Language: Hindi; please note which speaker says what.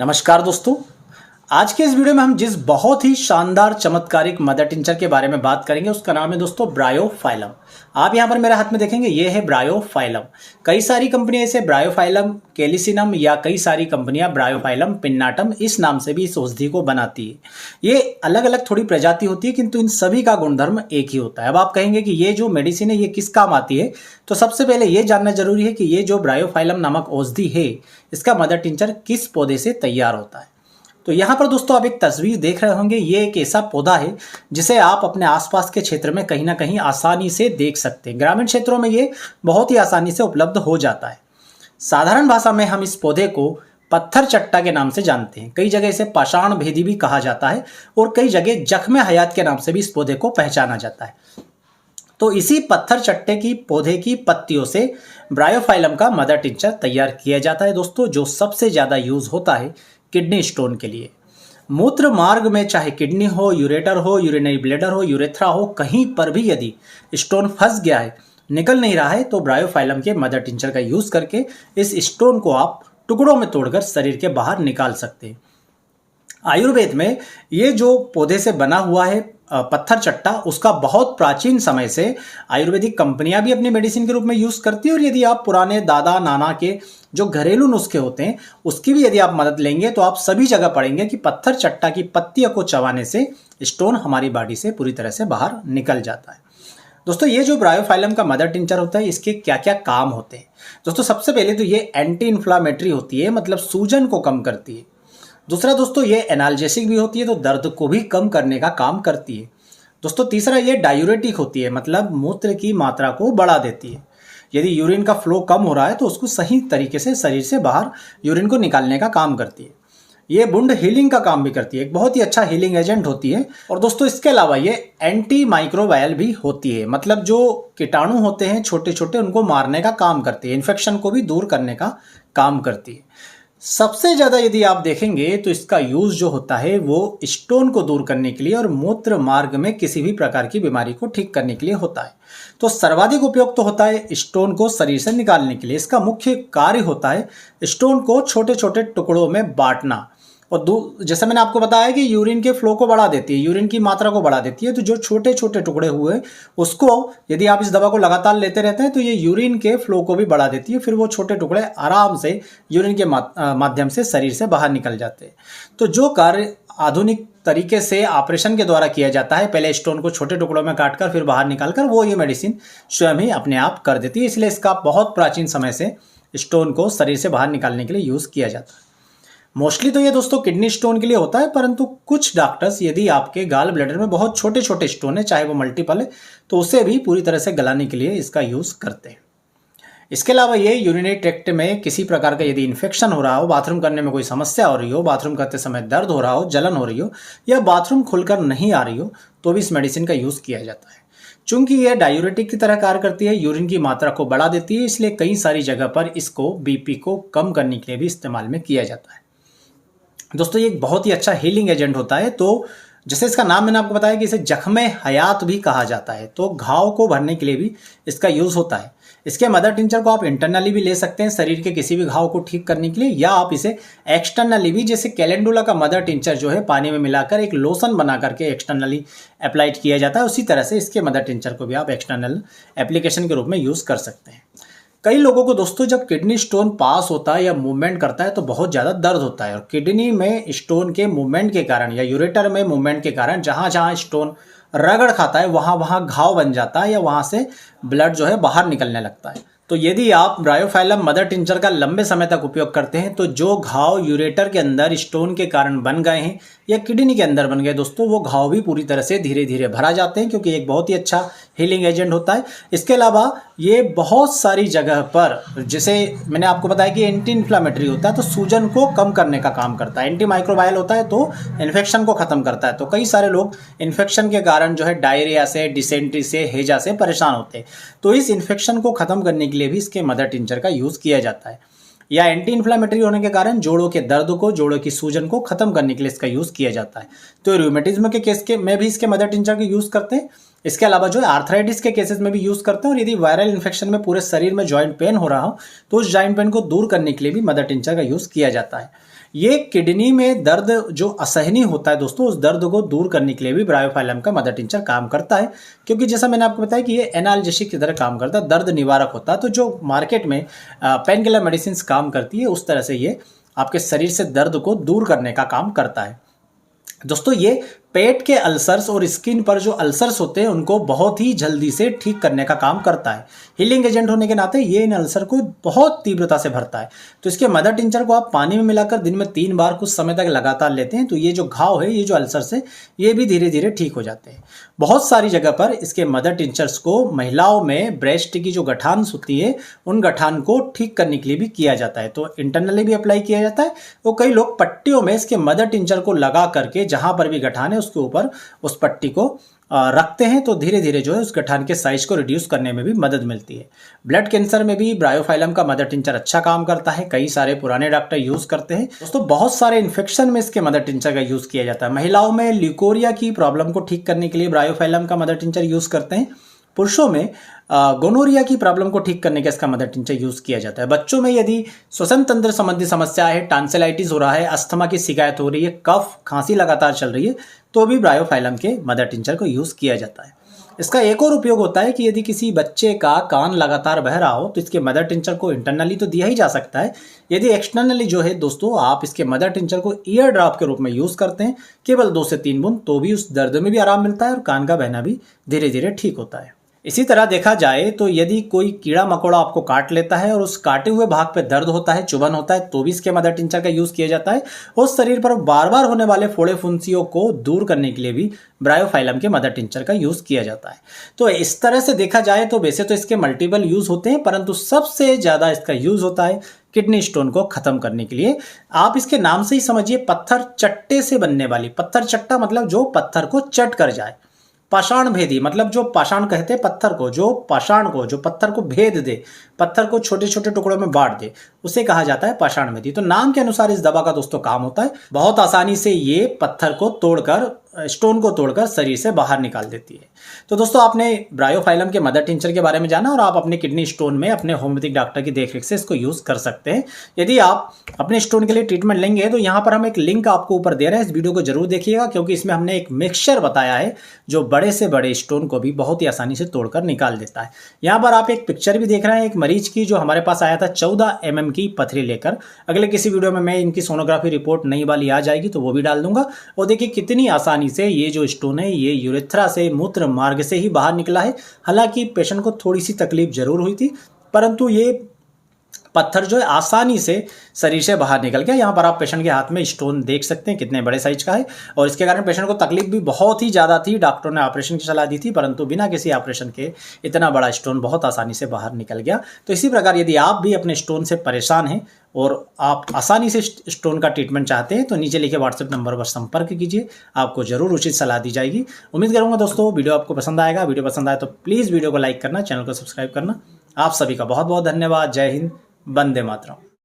Speaker 1: नमस्कार दोस्तों। आज के इस वीडियो में हम जिस बहुत ही शानदार चमत्कारिक मदर टिंचर के बारे में बात करेंगे उसका नाम है दोस्तों ब्रायोफाइलम। आप यहाँ पर मेरे हाथ में देखेंगे ये है ब्रायोफाइलम। कई सारी कंपनियां इसे ब्रायोफाइलम कैलिसिनम या कई सारी कंपनियां ब्रायोफाइलम पिन्नाटम इस नाम से भी इस औषधि को बनाती है। ये अलग अलग थोड़ी प्रजाति होती है किंतु इन सभी का गुणधर्म एक ही होता है। अब आप कहेंगे कि ये जो मेडिसिन है ये किस काम आती है, तो सबसे पहले ये जानना जरूरी है कि ये जो ब्रायोफाइलम नामक औषधि है इसका मदर टिंचर किस पौधे से तैयार होता है। तो यहाँ पर दोस्तों आप एक तस्वीर देख रहे होंगे। ये एक ऐसा पौधा है जिसे आप अपने आसपास के क्षेत्र में कहीं ना कहीं आसानी से देख सकते हैं। ग्रामीण क्षेत्रों में ये बहुत ही आसानी से उपलब्ध हो जाता है। साधारण भाषा में हम इस पौधे को पत्थर चट्टा के नाम से जानते हैं। कई जगह इसे पाषाण भेदी भी कहा जाता है और कई जगह जख्मे हयात के नाम से भी इस पौधे को पहचाना जाता है। तो इसी पत्थर चट्टे की पौधे की पत्तियों से ब्रायोफाइलम का मदर टिंचर तैयार किया जाता है दोस्तों, जो सबसे ज़्यादा यूज होता है किडनी स्टोन के लिए। मूत्र मार्ग में चाहे किडनी हो, यूरेटर हो, यूरिनरी ब्लैडर हो, यूरेथ्रा हो, कहीं पर भी यदि स्टोन फंस गया है, निकल नहीं रहा है, तो ब्रायोफाइलम के मदर टिंचर का यूज करके इस स्टोन को आप टुकड़ों में तोड़कर शरीर के बाहर निकाल सकते हैं। आयुर्वेद में ये जो पौधे से बना हुआ है पत्थर चट्टा, उसका बहुत प्राचीन समय से आयुर्वेदिक कंपनियां भी अपनी मेडिसिन के रूप में यूज करती है। और यदि आप पुराने दादा नाना के जो घरेलू नुस्खे होते हैं उसकी भी यदि आप मदद लेंगे तो आप सभी जगह पढ़ेंगे कि पत्थर चट्टा की पत्तियों को चबाने से स्टोन हमारी बॉडी से पूरी तरह से बाहर निकल जाता है। दोस्तों ये जो ब्रायोफाइलम का मदर टिंचर होता है इसके क्या क्या काम होते हैं। दोस्तों सबसे पहले तो ये एंटी इन्फ्लामेटरी होती है, मतलब सूजन को कम करती है। दूसरा दोस्तों ये एनाल्जेसिक भी होती है, तो दर्द को भी कम करने का काम करती है। दोस्तों तीसरा ये डायूरेटिक होती है, मतलब मूत्र की मात्रा को बढ़ा देती है। यदि यूरिन का फ्लो कम हो रहा है तो उसको सही तरीके से शरीर से बाहर यूरिन को निकालने का काम करती है। ये वुंड हीलिंग का काम भी करती है, एक बहुत ही अच्छा हीलिंग एजेंट होती है। और दोस्तों इसके अलावा ये एंटी माइक्रोबायल भी होती है, मतलब जो कीटाणु होते हैं छोटे छोटे उनको मारने का काम करती है, इन्फेक्शन को भी दूर करने का काम करती है। सबसे ज़्यादा यदि आप देखेंगे तो इसका यूज जो होता है वो स्टोन को दूर करने के लिए और मूत्र मार्ग में किसी भी प्रकार की बीमारी को ठीक करने के लिए होता है। तो सर्वाधिक उपयोग तो होता है स्टोन को शरीर से निकालने के लिए। इसका मुख्य कार्य होता है स्टोन को छोटे छोटे टुकड़ों में बांटना। और जैसे मैंने आपको बताया कि यूरिन के फ्लो को बढ़ा देती है, यूरिन की मात्रा को बढ़ा देती है। तो जो छोटे छोटे टुकड़े हुए उसको यदि आप इस दवा को लगातार लेते रहते हैं तो ये यूरिन के फ्लो को भी बढ़ा देती है। फिर वो छोटे टुकड़े आराम से यूरिन के माध्यम से शरीर से बाहर निकल जाते हैं। तो जो कार्य आधुनिक तरीके से ऑपरेशन के द्वारा किया जाता है, पहले स्टोन को छोटे टुकड़ों में काटकर फिर बाहर निकालकर, वो ये मेडिसिन स्वयं ही अपने आप कर देती है। इसलिए इसका बहुत प्राचीन समय से स्टोन को शरीर से बाहर निकालने के लिए यूज किया जाता है। मोस्टली तो ये दोस्तों किडनी स्टोन के लिए होता है, परंतु कुछ डॉक्टर्स यदि आपके गाल ब्लैडर में बहुत छोटे छोटे स्टोन है, चाहे वो मल्टीपल है, तो उसे भी पूरी तरह से गलाने के लिए इसका यूज करते हैं। इसके अलावा ये यूरिनरी ट्रैक्ट में किसी प्रकार का यदि इन्फेक्शन हो रहा हो, बाथरूम करने में कोई समस्या हो रही हो, बाथरूम करते समय दर्द हो रहा हो, जलन हो रही हो या बाथरूम खुलकर नहीं आ रही हो, तो भी इस मेडिसिन का यूज किया जाता है। चूंकि यह डायूरेटिक की तरह कार्य करती है, यूरिन की मात्रा को बढ़ा देती है, इसलिए कई सारी जगह पर इसको बीपी को कम करने के लिए भी इस्तेमाल में किया जाता है। दोस्तों ये एक बहुत ही अच्छा हीलिंग एजेंट होता है। तो जैसे इसका नाम मैंने आपको बताया कि इसे जख्मे हयात भी कहा जाता है, तो घाव को भरने के लिए भी इसका यूज होता है। इसके मदर टिंचर को आप इंटरनली भी ले सकते हैं शरीर के किसी भी घाव को ठीक करने के लिए, या आप इसे एक्सटर्नली भी, जैसे कैलेंडुला का मदर टिंचर जो है पानी में मिलाकर एक लोशन बना करके एक्सटर्नली अप्लाइड किया जाता है, उसी तरह से इसके मदर टिंचर को भी आप एक्सटर्नल एप्लीकेशन के रूप में यूज कर सकते हैं। कई लोगों को दोस्तों जब किडनी स्टोन पास होता है या मूवमेंट करता है तो बहुत ज़्यादा दर्द होता है, और किडनी में स्टोन के मूवमेंट के कारण या यूरेटर में मूवमेंट के कारण जहाँ जहाँ स्टोन रगड़ खाता है वहाँ वहाँ घाव बन जाता है या वहाँ से ब्लड जो है बाहर निकलने लगता है। तो यदि आप ब्रायोफाइलम मदर टिंचर का लंबे समय तक उपयोग करते हैं तो जो घाव यूरेटर के अंदर स्टोन के कारण बन गए हैं या किडनी के अंदर बन गए दोस्तों, वो घाव भी पूरी तरह से धीरे धीरे भरा जाते हैं, क्योंकि एक बहुत ही अच्छा हीलिंग एजेंट होता है। इसके अलावा ये बहुत सारी जगह पर, जैसे मैंने आपको बताया कि एंटी इन्फ्लामेटरी होता है तो सूजन को कम करने का काम करता है, एंटी माइक्रोबायल होता है तो इन्फेक्शन को खत्म करता है। तो कई सारे लोग इन्फेक्शन के कारण जो है डायरिया से, डिसेंट्री से, हैजा से परेशान होते हैं, तो इस इन्फेक्शन को खत्म करने के लिए भी इसके मदर टिंचर का यूज किया जाता है। या एंटी इन्फ्लामेटरी होने के कारण जोड़ों के दर्द को, जोड़ों की सूजन को खत्म करने के लिए इसका यूज किया जाता है। तो रूमेटिज्म के केस के में भी इसके मदर टिंचर का यूज करते हैं। इसके अलावा जो है आर्थराइटिस के केसेस में भी यूज करते हैं। और यदि वायरल इन्फेक्शन में पूरे शरीर में जॉइंट पेन हो रहा हो तो उस जॉइंट पेन को दूर करने के लिए भी मदर टिंचर का यूज किया जाता है। ये किडनी में दर्द जो असहनीय होता है दोस्तों, उस दर्द को दूर करने के लिए भी ब्रायोफाइलम का मदर टिंचर काम करता है, क्योंकि जैसा मैंने आपको बताया कि ये एनाल्जेसिक की तरह काम करता है, दर्द निवारक होता है। तो जो मार्केट में पेन किलर मेडिसिन काम करती है, उस तरह से ये आपके शरीर से दर्द को दूर करने का काम करता है। दोस्तों ये पेट के अल्सर्स और स्किन पर जो अल्सर्स होते हैं उनको बहुत ही जल्दी से ठीक करने का काम करता है। हीलिंग एजेंट होने के नाते ये इन अल्सर को बहुत तीव्रता से भरता है। तो इसके मदर टिंचर को आप पानी में मिलाकर दिन में 3 बार कुछ समय तक लगातार लेते हैं तो ये जो घाव है, ये जो अल्सर्स है, ये भी धीरे धीरे ठीक हो जाते हैं। बहुत सारी जगह पर इसके मदर टिंचर्स को महिलाओं में ब्रेस्ट की जो गठान होती है, उन गठान को ठीक करने के लिए भी किया जाता है। तो इंटरनली भी अप्लाई किया जाता है। वो कई लोग पट्टियों में इसके मदर टिंचर को लगा करके जहां पर भी गठान है उसके ऊपर उस पट्टी को रखते हैं, तो धीरे धीरे जो है उस गठान के साइज को रिड्यूस करने में भी मदद मिलती है। ब्लड कैंसर में भी ब्रायोफाइलम का मदर टिंचर अच्छा काम करता है। कई सारे पुराने डॉक्टर यूज करते हैं दोस्तों। बहुत सारे इन्फेक्शन में इसके मदर टिंचर का यूज किया जाता है। महिलाओं में ल्यूकोरिया की प्रॉब्लम को ठीक करने के लिए ब्रायोफाइलम का मदर टिंचर यूज करते हैं। पुरुषों में गोनोरिया की प्रॉब्लम को ठीक करने के इसका मदर टिंचर यूज किया जाता है। बच्चों में यदि श्वसन तंत्र संबंधी समस्या है, टांसिलाइटिस हो रहा है, अस्थमा की शिकायत हो रही है, कफ खांसी लगातार चल रही है, तो भी ब्रायोफाइलम के मदर टिंचर को यूज किया जाता है। इसका एक और उपयोग होता है कि यदि किसी बच्चे का कान लगातार बह रहा हो तो इसके मदर टिंचर को इंटरनली तो दिया ही जा सकता है। यदि एक्सटर्नली जो है दोस्तों आप इसके मदर टिंचर को ईयर ड्रॉप के रूप में यूज करते हैं, केवल 2 से 3 बूंद, तो भी उस दर्द में भी आराम मिलता है और कान का बहना भी धीरे धीरे ठीक होता है। इसी तरह देखा जाए तो यदि कोई कीड़ा मकोड़ा आपको काट लेता है और उस काटे हुए भाग पे दर्द होता है, चुभन होता है, तो भी इसके मदर टिंचर का यूज किया जाता है। और शरीर पर बार बार होने वाले फोड़े फुंसियों को दूर करने के लिए भी ब्रायोफाइलम के मदर टिंचर का यूज किया जाता है। तो इस तरह से देखा जाए तो वैसे तो इसके मल्टीपल यूज होते हैं, परंतु सबसे ज्यादा इसका यूज होता है किडनी स्टोन को खत्म करने के लिए। आप इसके नाम से ही समझिए, पत्थर चट्टे से बनने वाली, पत्थर चट्टा मतलब जो पत्थर को चट कर जाए, पाषाण भेदी मतलब जो पाषाण कहते हैं पत्थर को, जो पाषाण को, जो पत्थर को भेद दे, पत्थर को छोटे छोटे टुकड़ों में बांट दे, उसे कहा जाता है पाषाण भेदी। तो नाम के अनुसार इस दवा का दोस्तों काम होता है। बहुत आसानी से ये पत्थर को तोड़कर, स्टोन को तोड़कर शरीर से बाहर निकाल देती है। तो दोस्तों आपने ब्रायोफाइलम के मदर टिंचर के बारे में जाना और आप अपने किडनी स्टोन में अपने होम्योपैथिक डॉक्टर की देखरेख से इसको यूज कर सकते हैं। यदि आप अपने स्टोन के लिए ट्रीटमेंट लेंगे तो यहाँ पर हम एक लिंक आपको ऊपर दे रहे हैं, इस वीडियो को जरूर देखिएगा, क्योंकि इसमें हमने एक मिक्सचर बताया है जो बड़े से बड़े स्टोन को भी बहुत ही आसानी से तोड़कर निकाल देता है। यहाँ पर आप एक पिक्चर भी देख रहे हैं एक मरीज की जो हमारे पास आया था 14 mm की पथरी लेकर। अगले किसी वीडियो में मैं इनकी सोनोग्राफी रिपोर्ट नई वाली आ जाएगी तो वो भी डाल दूंगा। और देखिए कितनी आसानी से ये जो स्टोन है ये यूरेथ्रा से, मूत्र मार्ग से ही बाहर निकला है। हालांकि पेशेंट को थोड़ी सी तकलीफ जरूर हुई थी, परंतु ये पत्थर जो है आसानी से शरीर से बाहर निकल गया। यहाँ पर आप पेशेंट के हाथ में स्टोन देख सकते हैं कितने बड़े साइज का है, और इसके कारण पेशेंट को तकलीफ भी बहुत ही ज़्यादा थी। डॉक्टर ने ऑपरेशन की सलाह दी थी, परंतु बिना किसी ऑपरेशन के इतना बड़ा स्टोन बहुत आसानी से बाहर निकल गया। तो इसी प्रकार यदि आप भी अपने स्टोन से परेशान हैं और आप आसानी से स्टोन का ट्रीटमेंट चाहते हैं तो नीचे लिखे व्हाट्सएप नंबर पर संपर्क कीजिए, आपको जरूर उचित सलाह दी जाएगी। उम्मीद करूंगा दोस्तों वीडियो आपको पसंद आएगा। वीडियो पसंद आए तो प्लीज़ वीडियो को लाइक करना, चैनल को सब्सक्राइब करना। आप सभी का बहुत बहुत धन्यवाद। जय हिंद, वंदे मातरम।